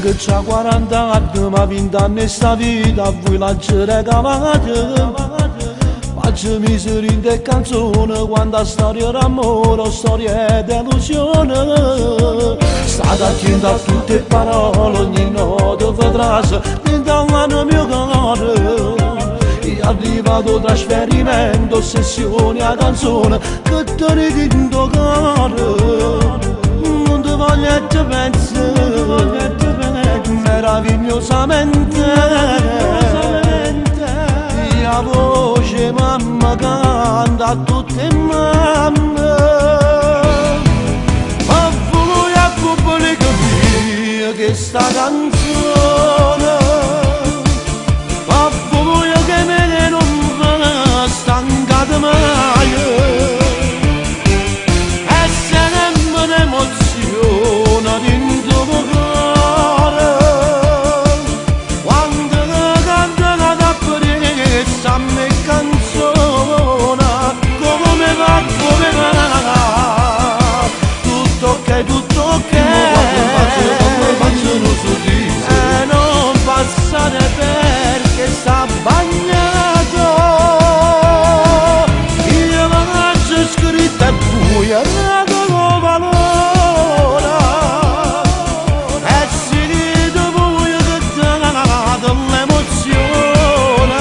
che c'ha 40 anni ma 20 anni sta vita vuoi lanciare cavate faccio miseri in te canzone quando storia d'amore storia d'illusione state attento a tutte le parole ogni notte vedrai dentro l'anno mio cuore è arrivato trasferimento ossessione a canzone che te ne dico cuore non ti voglio e ti penso meravigliosamente la voce mamma canta a tutte le mamme ma voi a cuore capire che sta canzone ma voi che me non va stancate mai e se ne un'emozione dentro cuore quando canta la presa a me canzone come va tutto ok faccio un sorriso e non passare perché sta bagnato io faccio scritto e buia lo valora e si dite voi che date l'emozione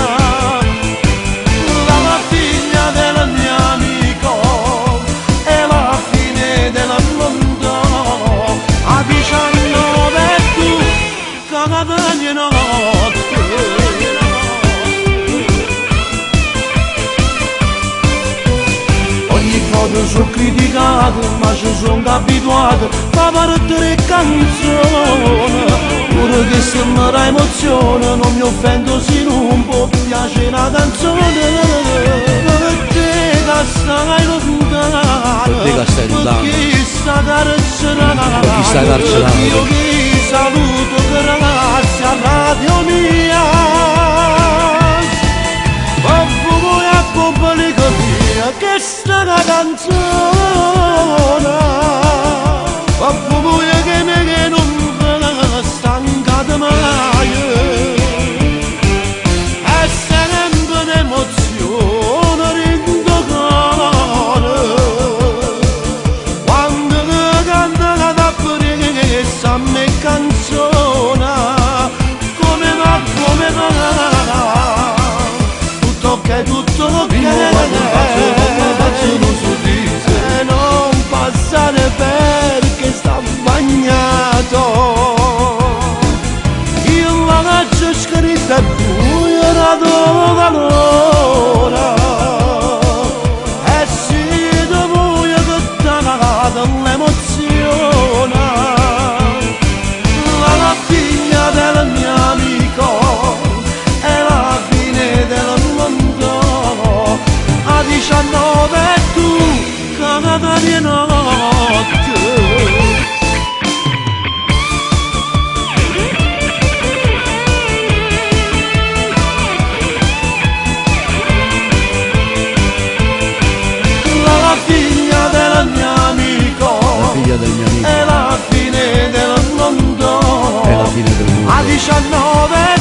la figlia del mio amico è la fine del mondo a 19 tu cada notte ogni cosa sono criticato ma ci sono abituato a parte canzone pure che se mi dà emozione non mi offendo se non può piace una canzone perché stai lontano perché sta carcerata io vi saluto grazie a radio mia ma voi a compagnia capire che sta la canzone ma voi che me non ve stancate mai e sempre un'emozione rindo cuore quando canta la presa a me canzone come va tutto ok faccio un sorriso e non passare perché sta bagnato io la faccio scritta e buia la do valore e si da voi che date l'emozione la figlia del mio amico è la fine del mondo a 19 tu cada di notte la figlia del mio amico è la fine del mondo è la fine del mondo a 19